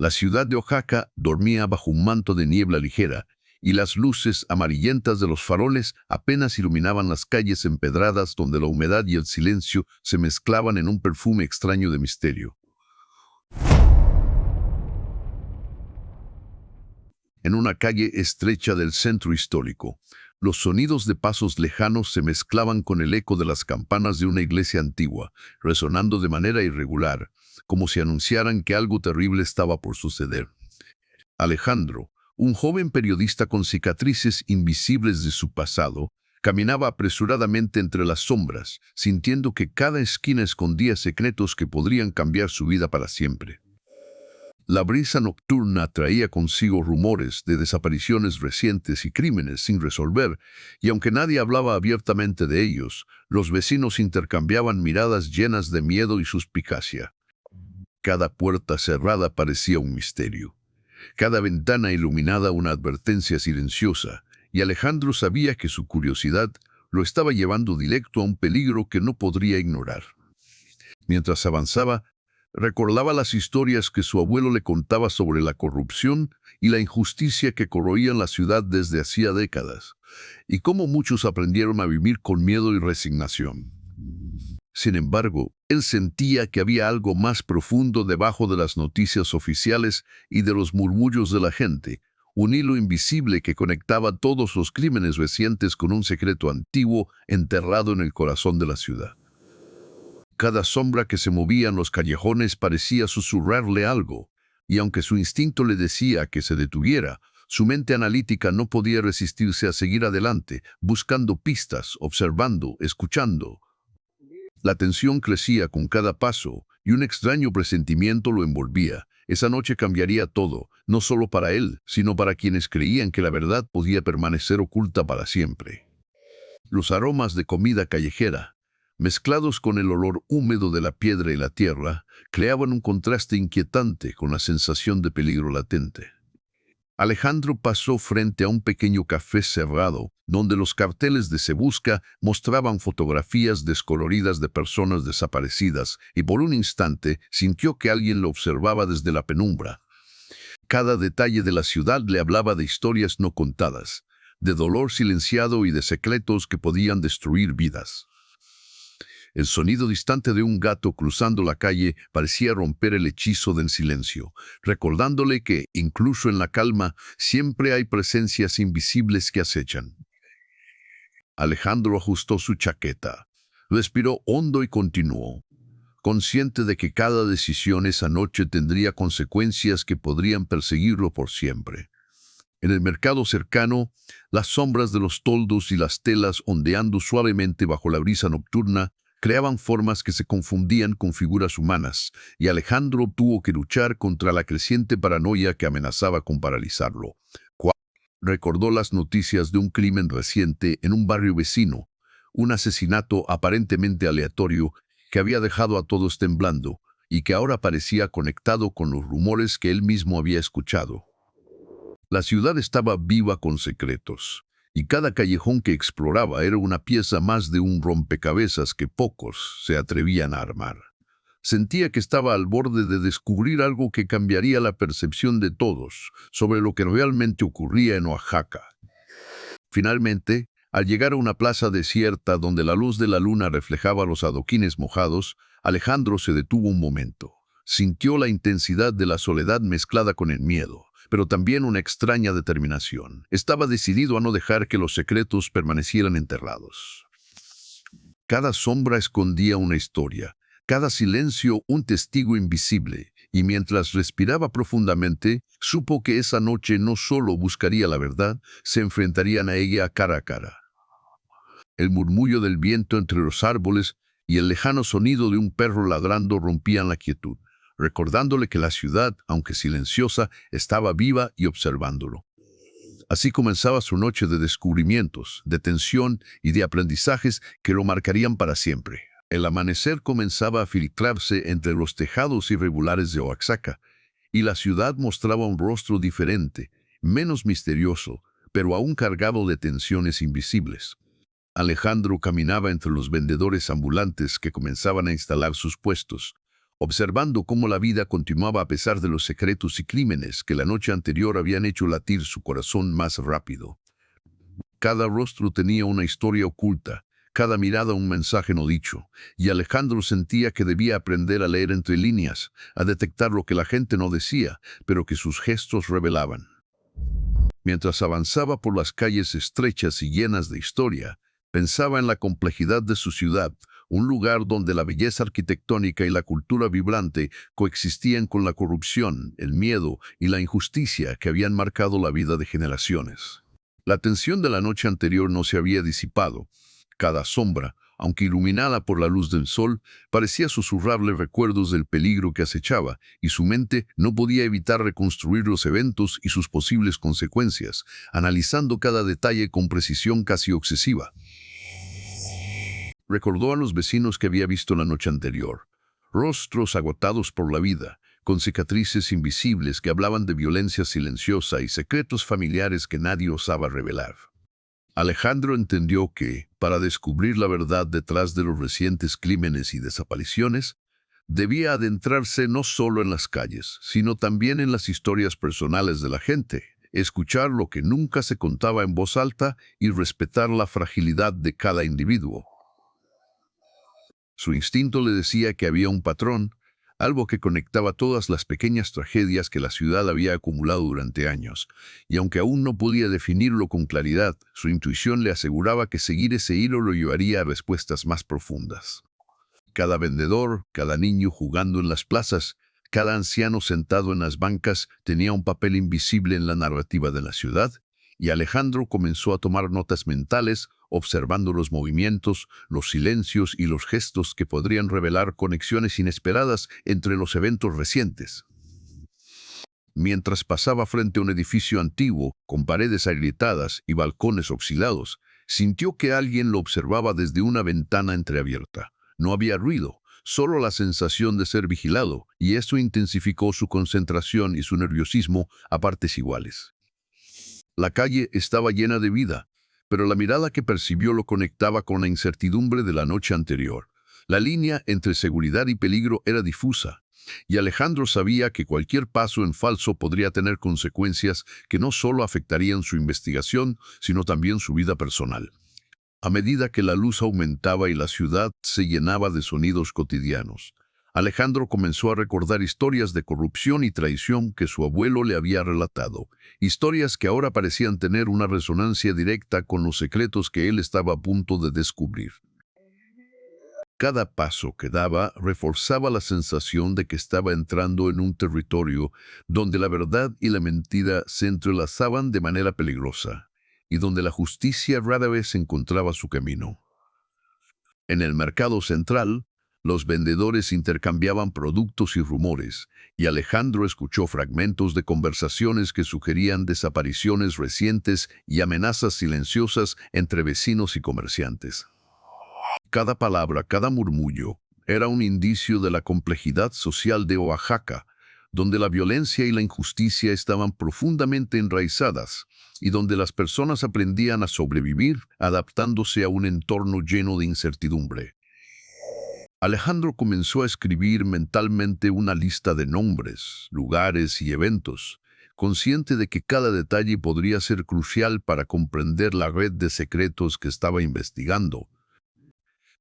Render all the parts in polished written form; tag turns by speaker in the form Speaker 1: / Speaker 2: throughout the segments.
Speaker 1: La ciudad de Oaxaca dormía bajo un manto de niebla ligera, y las luces amarillentas de los faroles apenas iluminaban las calles empedradas donde la humedad y el silencio se mezclaban en un perfume extraño de misterio. En una calle estrecha del centro histórico, los sonidos de pasos lejanos se mezclaban con el eco de las campanas de una iglesia antigua, resonando de manera irregular, como si anunciaran que algo terrible estaba por suceder. Alejandro, un joven periodista con cicatrices invisibles de su pasado, caminaba apresuradamente entre las sombras, sintiendo que cada esquina escondía secretos que podrían cambiar su vida para siempre. La brisa nocturna traía consigo rumores de desapariciones recientes y crímenes sin resolver, y aunque nadie hablaba abiertamente de ellos, los vecinos intercambiaban miradas llenas de miedo y suspicacia. Cada puerta cerrada parecía un misterio. Cada ventana iluminada una advertencia silenciosa, y Alejandro sabía que su curiosidad lo estaba llevando directo a un peligro que no podría ignorar. Mientras avanzaba, recordaba las historias que su abuelo le contaba sobre la corrupción y la injusticia que corroían la ciudad desde hacía décadas, y cómo muchos aprendieron a vivir con miedo y resignación. Sin embargo, él sentía que había algo más profundo debajo de las noticias oficiales y de los murmullos de la gente, un hilo invisible que conectaba todos los crímenes recientes con un secreto antiguo enterrado en el corazón de la ciudad. Cada sombra que se movía en los callejones parecía susurrarle algo, y aunque su instinto le decía que se detuviera, su mente analítica no podía resistirse a seguir adelante, buscando pistas, observando, escuchando. La tensión crecía con cada paso, y un extraño presentimiento lo envolvía. Esa noche cambiaría todo, no solo para él, sino para quienes creían que la verdad podía permanecer oculta para siempre. Los aromas de comida callejera, mezclados con el olor húmedo de la piedra y la tierra, creaban un contraste inquietante con la sensación de peligro latente. Alejandro pasó frente a un pequeño café cerrado, donde los carteles de Se Busca mostraban fotografías descoloridas de personas desaparecidas, y por un instante sintió que alguien lo observaba desde la penumbra. Cada detalle de la ciudad le hablaba de historias no contadas, de dolor silenciado y de secretos que podían destruir vidas. El sonido distante de un gato cruzando la calle parecía romper el hechizo del silencio, recordándole que, incluso en la calma, siempre hay presencias invisibles que acechan. Alejandro ajustó su chaqueta, respiró hondo y continuó, consciente de que cada decisión esa noche tendría consecuencias que podrían perseguirlo por siempre. En el mercado cercano, las sombras de los toldos y las telas ondeando suavemente bajo la brisa nocturna creaban formas que se confundían con figuras humanas, y Alejandro tuvo que luchar contra la creciente paranoia que amenazaba con paralizarlo. Recordó las noticias de un crimen reciente en un barrio vecino, un asesinato aparentemente aleatorio que había dejado a todos temblando y que ahora parecía conectado con los rumores que él mismo había escuchado. La ciudad estaba viva con secretos, y cada callejón que exploraba era una pieza más de un rompecabezas que pocos se atrevían a armar. Sentía que estaba al borde de descubrir algo que cambiaría la percepción de todos sobre lo que realmente ocurría en Oaxaca. Finalmente, al llegar a una plaza desierta donde la luz de la luna reflejaba los adoquines mojados, Alejandro se detuvo un momento. Sintió la intensidad de la soledad mezclada con el miedo, pero también una extraña determinación. Estaba decidido a no dejar que los secretos permanecieran enterrados. Cada sombra escondía una historia, cada silencio un testigo invisible, y mientras respiraba profundamente, supo que esa noche no solo buscaría la verdad, se enfrentarían a ella cara a cara. El murmullo del viento entre los árboles y el lejano sonido de un perro ladrando rompían la quietud, recordándole que la ciudad, aunque silenciosa, estaba viva y observándolo. Así comenzaba su noche de descubrimientos, de tensión y de aprendizajes que lo marcarían para siempre. El amanecer comenzaba a filtrarse entre los tejados irregulares de Oaxaca, y la ciudad mostraba un rostro diferente, menos misterioso, pero aún cargado de tensiones invisibles. Alejandro caminaba entre los vendedores ambulantes que comenzaban a instalar sus puestos, observando cómo la vida continuaba a pesar de los secretos y crímenes que la noche anterior habían hecho latir su corazón más rápido. Cada rostro tenía una historia oculta, cada mirada un mensaje no dicho, y Alejandro sentía que debía aprender a leer entre líneas, a detectar lo que la gente no decía, pero que sus gestos revelaban. Mientras avanzaba por las calles estrechas y llenas de historia, pensaba en la complejidad de su ciudad, un lugar donde la belleza arquitectónica y la cultura vibrante coexistían con la corrupción, el miedo y la injusticia que habían marcado la vida de generaciones. La tensión de la noche anterior no se había disipado. Cada sombra, aunque iluminada por la luz del sol, parecía susurrarle recuerdos del peligro que acechaba, y su mente no podía evitar reconstruir los eventos y sus posibles consecuencias, analizando cada detalle con precisión casi obsesiva. Recordó a los vecinos que había visto la noche anterior, rostros agotados por la vida, con cicatrices invisibles que hablaban de violencia silenciosa y secretos familiares que nadie osaba revelar. Alejandro entendió que, para descubrir la verdad detrás de los recientes crímenes y desapariciones, debía adentrarse no solo en las calles, sino también en las historias personales de la gente, escuchar lo que nunca se contaba en voz alta y respetar la fragilidad de cada individuo. Su instinto le decía que había un patrón, algo que conectaba todas las pequeñas tragedias que la ciudad había acumulado durante años, y aunque aún no podía definirlo con claridad, su intuición le aseguraba que seguir ese hilo lo llevaría a respuestas más profundas. Cada vendedor, cada niño jugando en las plazas, cada anciano sentado en las bancas tenía un papel invisible en la narrativa de la ciudad, y Alejandro comenzó a tomar notas mentales, observando los movimientos, los silencios y los gestos que podrían revelar conexiones inesperadas entre los eventos recientes. Mientras pasaba frente a un edificio antiguo, con paredes agrietadas y balcones oxidados, sintió que alguien lo observaba desde una ventana entreabierta. No había ruido, solo la sensación de ser vigilado, y esto intensificó su concentración y su nerviosismo a partes iguales. La calle estaba llena de vida, pero la mirada que percibió lo conectaba con la incertidumbre de la noche anterior. La línea entre seguridad y peligro era difusa, y Alejandro sabía que cualquier paso en falso podría tener consecuencias que no solo afectarían su investigación, sino también su vida personal. A medida que la luz aumentaba y la ciudad se llenaba de sonidos cotidianos, Alejandro comenzó a recordar historias de corrupción y traición que su abuelo le había relatado, historias que ahora parecían tener una resonancia directa con los secretos que él estaba a punto de descubrir. Cada paso que daba reforzaba la sensación de que estaba entrando en un territorio donde la verdad y la mentira se entrelazaban de manera peligrosa, y donde la justicia rara vez encontraba su camino. En el mercado central, los vendedores intercambiaban productos y rumores, y Alejandro escuchó fragmentos de conversaciones que sugerían desapariciones recientes y amenazas silenciosas entre vecinos y comerciantes. Cada palabra, cada murmullo, era un indicio de la complejidad social de Oaxaca, donde la violencia y la injusticia estaban profundamente enraizadas, y donde las personas aprendían a sobrevivir adaptándose a un entorno lleno de incertidumbre. Alejandro comenzó a escribir mentalmente una lista de nombres, lugares y eventos, consciente de que cada detalle podría ser crucial para comprender la red de secretos que estaba investigando.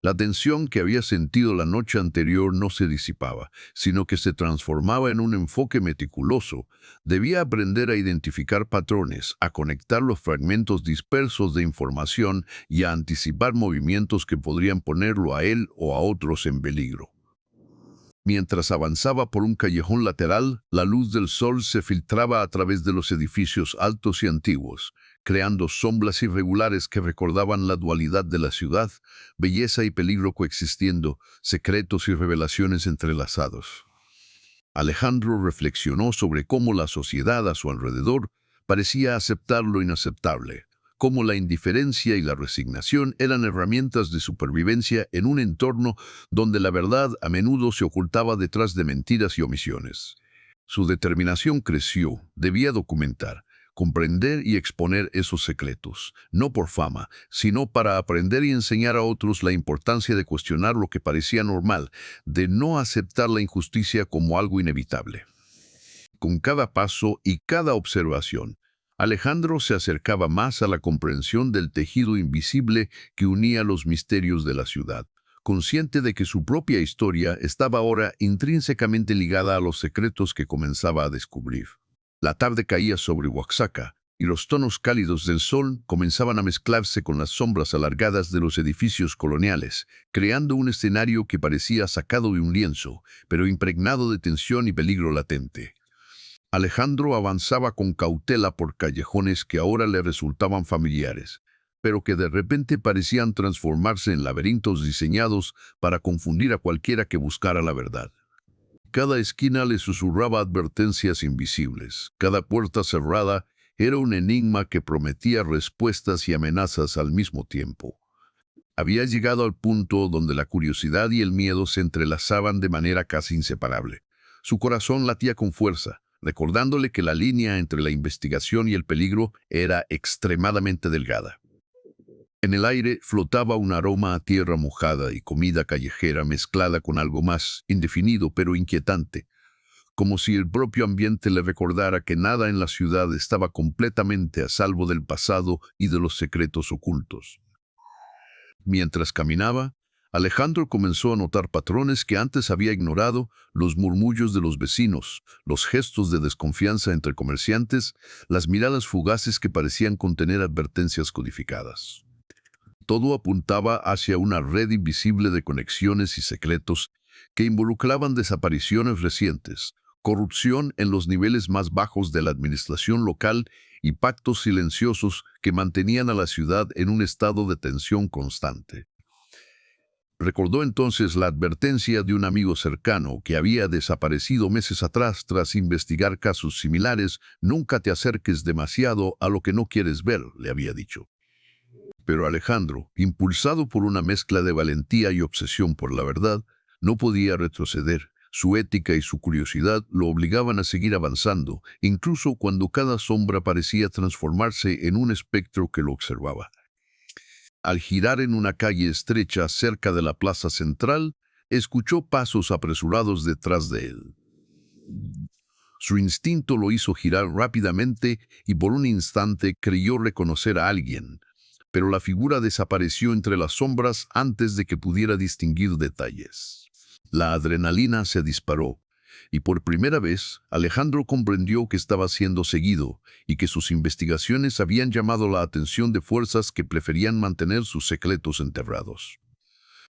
Speaker 1: La tensión que había sentido la noche anterior no se disipaba, sino que se transformaba en un enfoque meticuloso. Debía aprender a identificar patrones, a conectar los fragmentos dispersos de información y a anticipar movimientos que podrían ponerlo a él o a otros en peligro. Mientras avanzaba por un callejón lateral, la luz del sol se filtraba a través de los edificios altos y antiguos, creando sombras irregulares que recordaban la dualidad de la ciudad, belleza y peligro coexistiendo, secretos y revelaciones entrelazados. Alejandro reflexionó sobre cómo la sociedad a su alrededor parecía aceptar lo inaceptable, cómo la indiferencia y la resignación eran herramientas de supervivencia en un entorno donde la verdad a menudo se ocultaba detrás de mentiras y omisiones. Su determinación creció, debía documentar, comprender y exponer esos secretos, no por fama, sino para aprender y enseñar a otros la importancia de cuestionar lo que parecía normal, de no aceptar la injusticia como algo inevitable. Con cada paso y cada observación, Alejandro se acercaba más a la comprensión del tejido invisible que unía los misterios de la ciudad, consciente de que su propia historia estaba ahora intrínsecamente ligada a los secretos que comenzaba a descubrir. La tarde caía sobre Oaxaca, y los tonos cálidos del sol comenzaban a mezclarse con las sombras alargadas de los edificios coloniales, creando un escenario que parecía sacado de un lienzo, pero impregnado de tensión y peligro latente. Alejandro avanzaba con cautela por callejones que ahora le resultaban familiares, pero que de repente parecían transformarse en laberintos diseñados para confundir a cualquiera que buscara la verdad. Cada esquina le susurraba advertencias invisibles. Cada puerta cerrada era un enigma que prometía respuestas y amenazas al mismo tiempo. Había llegado al punto donde la curiosidad y el miedo se entrelazaban de manera casi inseparable. Su corazón latía con fuerza, recordándole que la línea entre la investigación y el peligro era extremadamente delgada. En el aire flotaba un aroma a tierra mojada y comida callejera mezclada con algo más indefinido pero inquietante, como si el propio ambiente le recordara que nada en la ciudad estaba completamente a salvo del pasado y de los secretos ocultos. Mientras caminaba, Alejandro comenzó a notar patrones que antes había ignorado: los murmullos de los vecinos, los gestos de desconfianza entre comerciantes, las miradas fugaces que parecían contener advertencias codificadas. Todo apuntaba hacia una red invisible de conexiones y secretos que involucraban desapariciones recientes, corrupción en los niveles más bajos de la administración local y pactos silenciosos que mantenían a la ciudad en un estado de tensión constante. Recordó entonces la advertencia de un amigo cercano que había desaparecido meses atrás tras investigar casos similares. «Nunca te acerques demasiado a lo que no quieres ver», le había dicho. Pero Alejandro, impulsado por una mezcla de valentía y obsesión por la verdad, no podía retroceder. Su ética y su curiosidad lo obligaban a seguir avanzando, incluso cuando cada sombra parecía transformarse en un espectro que lo observaba. Al girar en una calle estrecha cerca de la plaza central, escuchó pasos apresurados detrás de él. Su instinto lo hizo girar rápidamente y por un instante creyó reconocer a alguien, pero la figura desapareció entre las sombras antes de que pudiera distinguir detalles. La adrenalina se disparó, y por primera vez Alejandro comprendió que estaba siendo seguido y que sus investigaciones habían llamado la atención de fuerzas que preferían mantener sus secretos enterrados.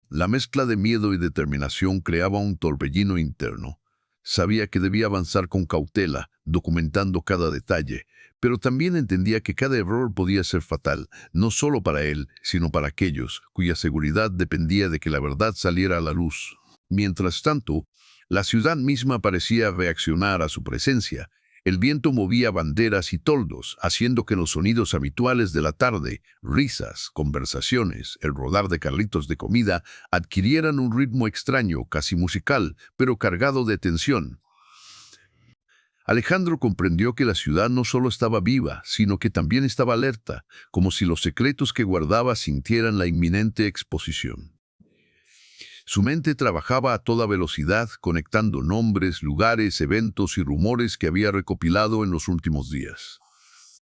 Speaker 1: La mezcla de miedo y determinación creaba un torbellino interno. Sabía que debía avanzar con cautela, documentando cada detalle, pero también entendía que cada error podía ser fatal, no solo para él, sino para aquellos cuya seguridad dependía de que la verdad saliera a la luz. Mientras tanto, la ciudad misma parecía reaccionar a su presencia. El viento movía banderas y toldos, haciendo que los sonidos habituales de la tarde, risas, conversaciones, el rodar de carritos de comida, adquirieran un ritmo extraño, casi musical, pero cargado de tensión. Alejandro comprendió que la ciudad no solo estaba viva, sino que también estaba alerta, como si los secretos que guardaba sintieran la inminente exposición. Su mente trabajaba a toda velocidad, conectando nombres, lugares, eventos y rumores que había recopilado en los últimos días.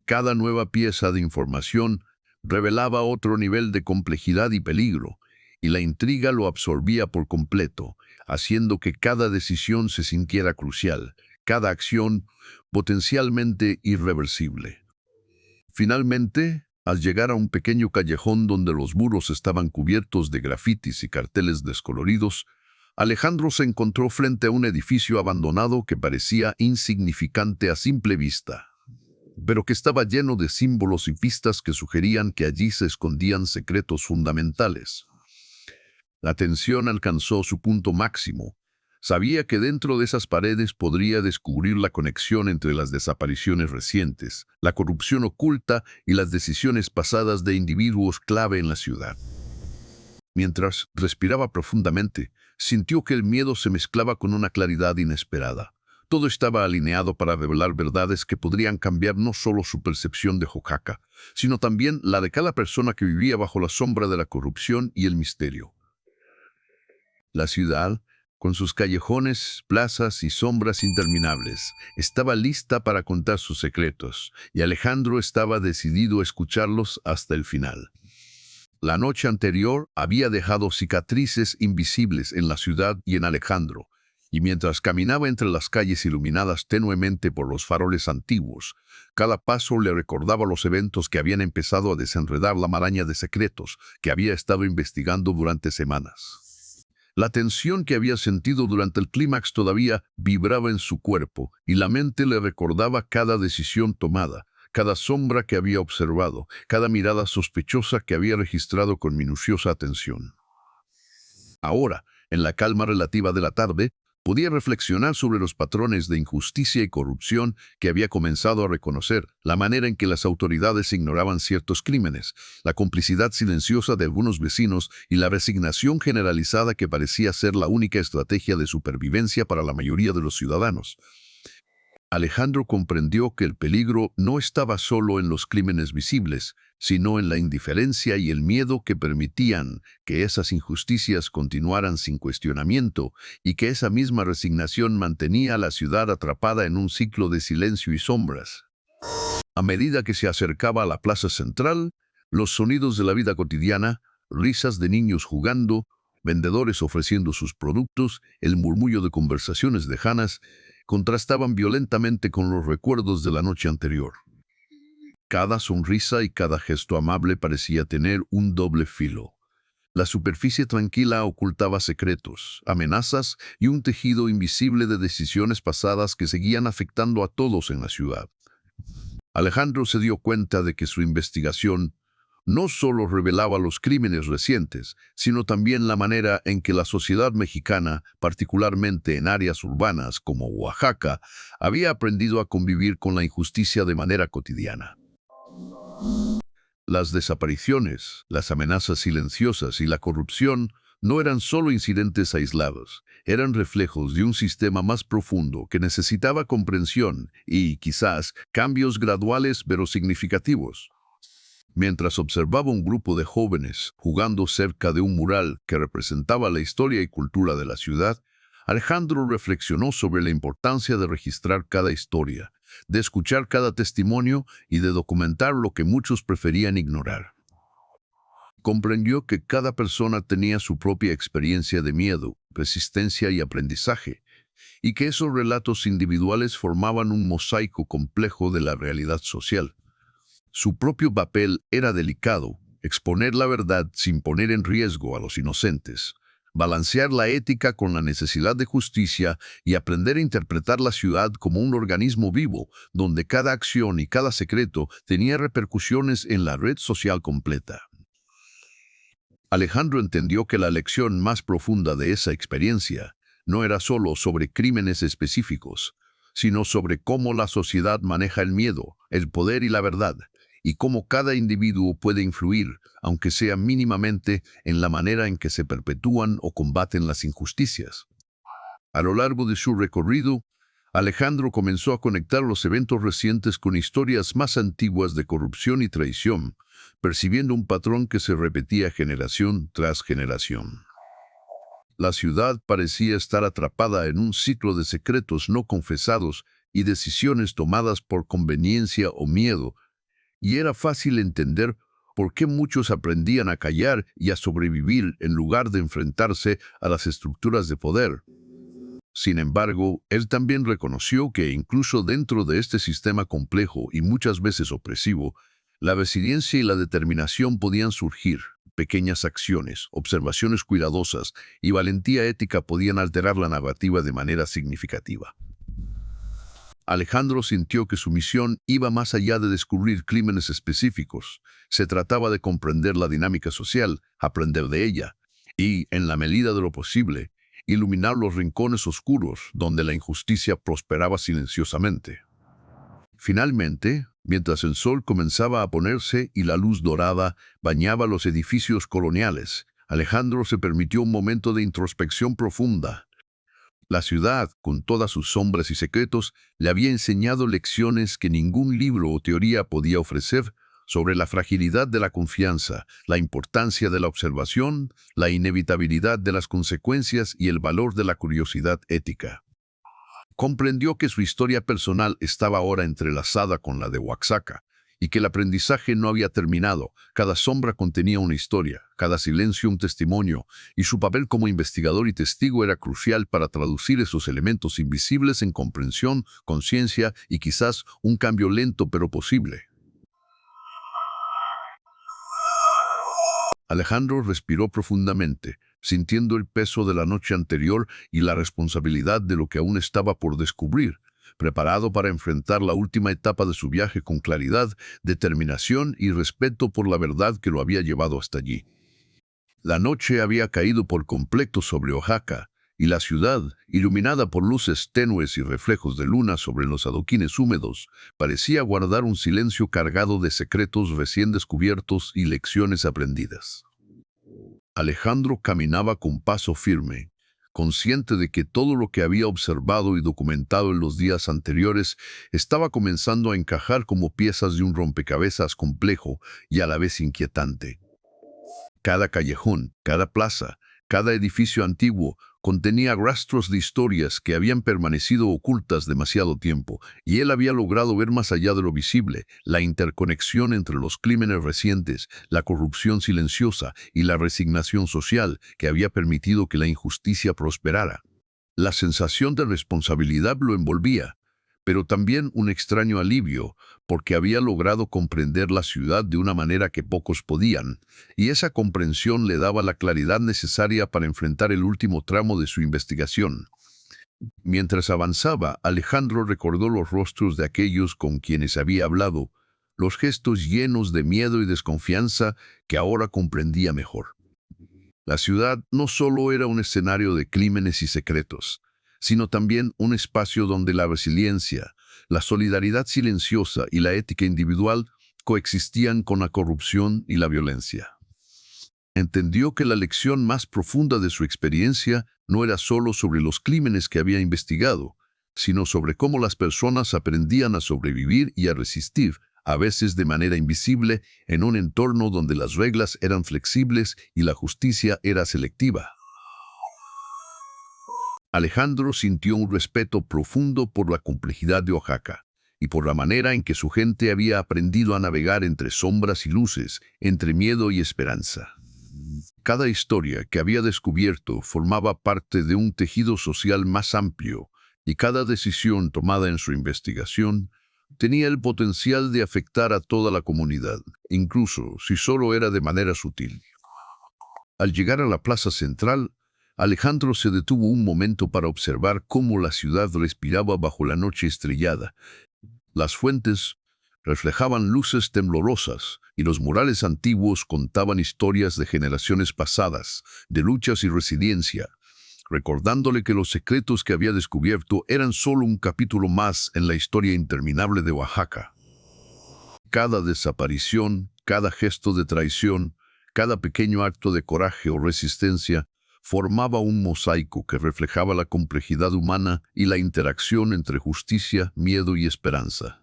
Speaker 1: Cada nueva pieza de información revelaba otro nivel de complejidad y peligro, y la intriga lo absorbía por completo, haciendo que cada decisión se sintiera crucial, cada acción potencialmente irreversible. Finalmente, al llegar a un pequeño callejón donde los muros estaban cubiertos de grafitis y carteles descoloridos, Alejandro se encontró frente a un edificio abandonado que parecía insignificante a simple vista, pero que estaba lleno de símbolos y pistas que sugerían que allí se escondían secretos fundamentales. La tensión alcanzó su punto máximo. Sabía que dentro de esas paredes podría descubrir la conexión entre las desapariciones recientes, la corrupción oculta y las decisiones pasadas de individuos clave en la ciudad. Mientras respiraba profundamente, sintió que el miedo se mezclaba con una claridad inesperada. Todo estaba alineado para revelar verdades que podrían cambiar no solo su percepción de Oaxaca, sino también la de cada persona que vivía bajo la sombra de la corrupción y el misterio. La ciudad, con sus callejones, plazas y sombras interminables, estaba lista para contar sus secretos, y Alejandro estaba decidido a escucharlos hasta el final. La noche anterior había dejado cicatrices invisibles en la ciudad y en Alejandro, y mientras caminaba entre las calles iluminadas tenuemente por los faroles antiguos, cada paso le recordaba los eventos que habían empezado a desenredar la maraña de secretos que había estado investigando durante semanas. La tensión que había sentido durante el clímax todavía vibraba en su cuerpo, y la mente le recordaba cada decisión tomada, cada sombra que había observado, cada mirada sospechosa que había registrado con minuciosa atención. Ahora, en la calma relativa de la tarde, podía reflexionar sobre los patrones de injusticia y corrupción que había comenzado a reconocer, la manera en que las autoridades ignoraban ciertos crímenes, la complicidad silenciosa de algunos vecinos y la resignación generalizada que parecía ser la única estrategia de supervivencia para la mayoría de los ciudadanos. Alejandro comprendió que el peligro no estaba solo en los crímenes visibles, sino en la indiferencia y el miedo que permitían que esas injusticias continuaran sin cuestionamiento, y que esa misma resignación mantenía a la ciudad atrapada en un ciclo de silencio y sombras. A medida que se acercaba a la plaza central, los sonidos de la vida cotidiana, risas de niños jugando, vendedores ofreciendo sus productos, el murmullo de conversaciones lejanas, contrastaban violentamente con los recuerdos de la noche anterior. Cada sonrisa y cada gesto amable parecía tener un doble filo. La superficie tranquila ocultaba secretos, amenazas y un tejido invisible de decisiones pasadas que seguían afectando a todos en la ciudad. Alejandro se dio cuenta de que su investigación no solo revelaba los crímenes recientes, sino también la manera en que la sociedad mexicana, particularmente en áreas urbanas como Oaxaca, había aprendido a convivir con la injusticia de manera cotidiana. Las desapariciones, las amenazas silenciosas y la corrupción no eran solo incidentes aislados, eran reflejos de un sistema más profundo que necesitaba comprensión y, quizás, cambios graduales pero significativos. Mientras observaba un grupo de jóvenes jugando cerca de un mural que representaba la historia y cultura de la ciudad, Alejandro reflexionó sobre la importancia de registrar cada historia, de escuchar cada testimonio y de documentar lo que muchos preferían ignorar. Comprendió que cada persona tenía su propia experiencia de miedo, resistencia y aprendizaje, y que esos relatos individuales formaban un mosaico complejo de la realidad social. Su propio papel era delicado, exponer la verdad sin poner en riesgo a los inocentes, balancear la ética con la necesidad de justicia y aprender a interpretar la ciudad como un organismo vivo, donde cada acción y cada secreto tenía repercusiones en la red social completa. Alejandro entendió que la lección más profunda de esa experiencia no era solo sobre crímenes específicos, sino sobre cómo la sociedad maneja el miedo, el poder y la verdad, y cómo cada individuo puede influir, aunque sea mínimamente, en la manera en que se perpetúan o combaten las injusticias. A lo largo de su recorrido, Alejandro comenzó a conectar los eventos recientes con historias más antiguas de corrupción y traición, percibiendo un patrón que se repetía generación tras generación. La ciudad parecía estar atrapada en un ciclo de secretos no confesados y decisiones tomadas por conveniencia o miedo, y era fácil entender por qué muchos aprendían a callar y a sobrevivir en lugar de enfrentarse a las estructuras de poder. Sin embargo, él también reconoció que incluso dentro de este sistema complejo y muchas veces opresivo, la resiliencia y la determinación podían surgir. Pequeñas acciones, observaciones cuidadosas y valentía ética podían alterar la narrativa de manera significativa. Alejandro sintió que su misión iba más allá de descubrir crímenes específicos. Se trataba de comprender la dinámica social, aprender de ella y, en la medida de lo posible, iluminar los rincones oscuros donde la injusticia prosperaba silenciosamente. Finalmente, mientras el sol comenzaba a ponerse y la luz dorada bañaba los edificios coloniales, Alejandro se permitió un momento de introspección profunda. La ciudad, con todas sus sombras y secretos, le había enseñado lecciones que ningún libro o teoría podía ofrecer sobre la fragilidad de la confianza, la importancia de la observación, la inevitabilidad de las consecuencias y el valor de la curiosidad ética. Comprendió que su historia personal estaba ahora entrelazada con la de Oaxaca y que el aprendizaje no había terminado. Cada sombra contenía una historia, cada silencio un testimonio, y su papel como investigador y testigo era crucial para traducir esos elementos invisibles en comprensión, conciencia y quizás un cambio lento pero posible. Alejandro respiró profundamente, sintiendo el peso de la noche anterior y la responsabilidad de lo que aún estaba por descubrir, preparado para enfrentar la última etapa de su viaje con claridad, determinación y respeto por la verdad que lo había llevado hasta allí. La noche había caído por completo sobre Oaxaca, y la ciudad, iluminada por luces tenues y reflejos de luna sobre los adoquines húmedos, parecía guardar un silencio cargado de secretos recién descubiertos y lecciones aprendidas. Alejandro caminaba con paso firme, consciente de que todo lo que había observado y documentado en los días anteriores estaba comenzando a encajar como piezas de un rompecabezas complejo y a la vez inquietante. Cada callejón, cada plaza, cada edificio antiguo contenía rastros de historias que habían permanecido ocultas demasiado tiempo, y él había logrado ver más allá de lo visible, la interconexión entre los crímenes recientes, la corrupción silenciosa y la resignación social que había permitido que la injusticia prosperara. La sensación de responsabilidad lo envolvía, pero también un extraño alivio, porque había logrado comprender la ciudad de una manera que pocos podían, y esa comprensión le daba la claridad necesaria para enfrentar el último tramo de su investigación. Mientras avanzaba, Alejandro recordó los rostros de aquellos con quienes había hablado, los gestos llenos de miedo y desconfianza que ahora comprendía mejor. La ciudad no solo era un escenario de crímenes y secretos, sino también un espacio donde la resiliencia, la solidaridad silenciosa y la ética individual coexistían con la corrupción y la violencia. Entendió que la lección más profunda de su experiencia no era solo sobre los crímenes que había investigado, sino sobre cómo las personas aprendían a sobrevivir y a resistir, a veces de manera invisible, en un entorno donde las reglas eran flexibles y la justicia era selectiva. Alejandro sintió un respeto profundo por la complejidad de Oaxaca y por la manera en que su gente había aprendido a navegar entre sombras y luces, entre miedo y esperanza. Cada historia que había descubierto formaba parte de un tejido social más amplio, y cada decisión tomada en su investigación tenía el potencial de afectar a toda la comunidad, incluso si solo era de manera sutil. Al llegar a la plaza central, Alejandro se detuvo un momento para observar cómo la ciudad respiraba bajo la noche estrellada. Las fuentes reflejaban luces temblorosas y los murales antiguos contaban historias de generaciones pasadas, de luchas y resiliencia, recordándole que los secretos que había descubierto eran solo un capítulo más en la historia interminable de Oaxaca. Cada desaparición, cada gesto de traición, cada pequeño acto de coraje o resistencia formaba un mosaico que reflejaba la complejidad humana y la interacción entre justicia, miedo y esperanza.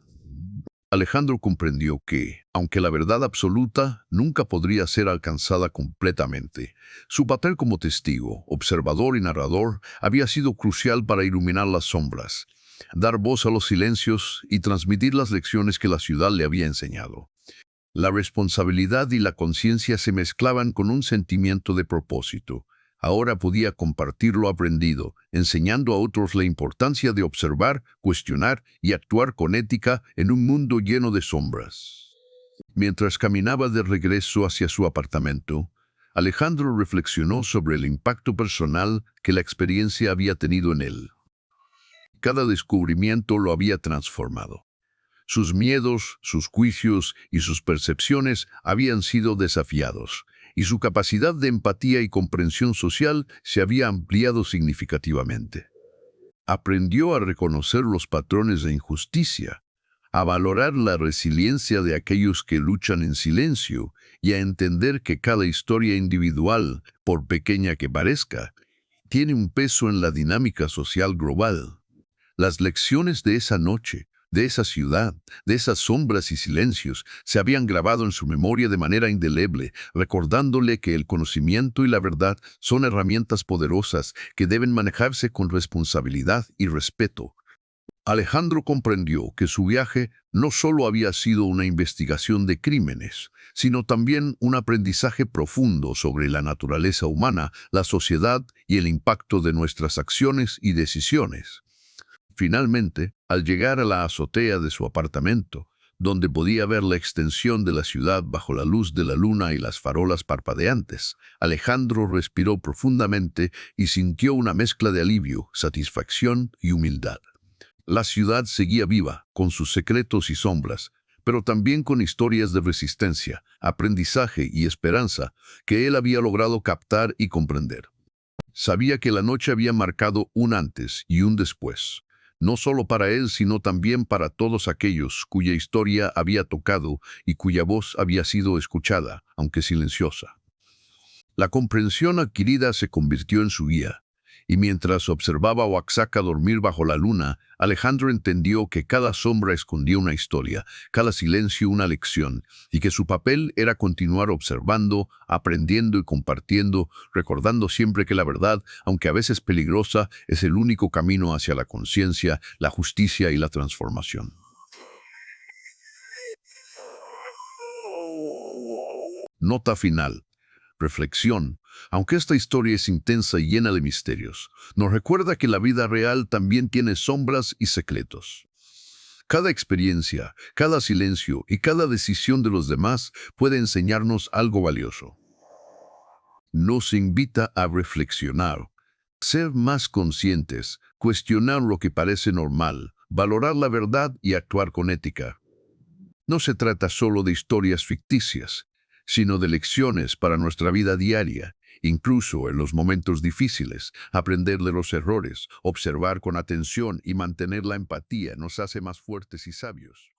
Speaker 1: Alejandro comprendió que, aunque la verdad absoluta nunca podría ser alcanzada completamente, su papel como testigo, observador y narrador había sido crucial para iluminar las sombras, dar voz a los silencios y transmitir las lecciones que la ciudad le había enseñado. La responsabilidad y la conciencia se mezclaban con un sentimiento de propósito. Ahora podía compartir lo aprendido, enseñando a otros la importancia de observar, cuestionar y actuar con ética en un mundo lleno de sombras. Mientras caminaba de regreso hacia su apartamento, Alejandro reflexionó sobre el impacto personal que la experiencia había tenido en él. Cada descubrimiento lo había transformado. Sus miedos, sus juicios y sus percepciones habían sido desafiados, y su capacidad de empatía y comprensión social se había ampliado significativamente. Aprendió a reconocer los patrones de injusticia, a valorar la resiliencia de aquellos que luchan en silencio y a entender que cada historia individual, por pequeña que parezca, tiene un peso en la dinámica social global. Las lecciones de esa noche, de esa ciudad, de esas sombras y silencios, se habían grabado en su memoria de manera indeleble, recordándole que el conocimiento y la verdad son herramientas poderosas que deben manejarse con responsabilidad y respeto. Alejandro comprendió que su viaje no solo había sido una investigación de crímenes, sino también un aprendizaje profundo sobre la naturaleza humana, la sociedad y el impacto de nuestras acciones y decisiones. Finalmente, al llegar a la azotea de su apartamento, donde podía ver la extensión de la ciudad bajo la luz de la luna y las farolas parpadeantes, Alejandro respiró profundamente y sintió una mezcla de alivio, satisfacción y humildad. La ciudad seguía viva, con sus secretos y sombras, pero también con historias de resistencia, aprendizaje y esperanza que él había logrado captar y comprender. Sabía que la noche había marcado un antes y un después, no solo para él, sino también para todos aquellos cuya historia había tocado y cuya voz había sido escuchada, aunque silenciosa. La comprensión adquirida se convirtió en su guía, y mientras observaba a Oaxaca dormir bajo la luna, Alejandro entendió que cada sombra escondía una historia, cada silencio una lección, y que su papel era continuar observando, aprendiendo y compartiendo, recordando siempre que la verdad, aunque a veces peligrosa, es el único camino hacia la conciencia, la justicia y la transformación. Nota final. Reflexión. Aunque esta historia es intensa y llena de misterios, nos recuerda que la vida real también tiene sombras y secretos. Cada experiencia, cada silencio y cada decisión de los demás puede enseñarnos algo valioso. Nos invita a reflexionar, ser más conscientes, cuestionar lo que parece normal, valorar la verdad y actuar con ética. No se trata solo de historias ficticias, sino de lecciones para nuestra vida diaria, incluso en los momentos difíciles. Aprender de los errores, observar con atención y mantener la empatía nos hace más fuertes y sabios.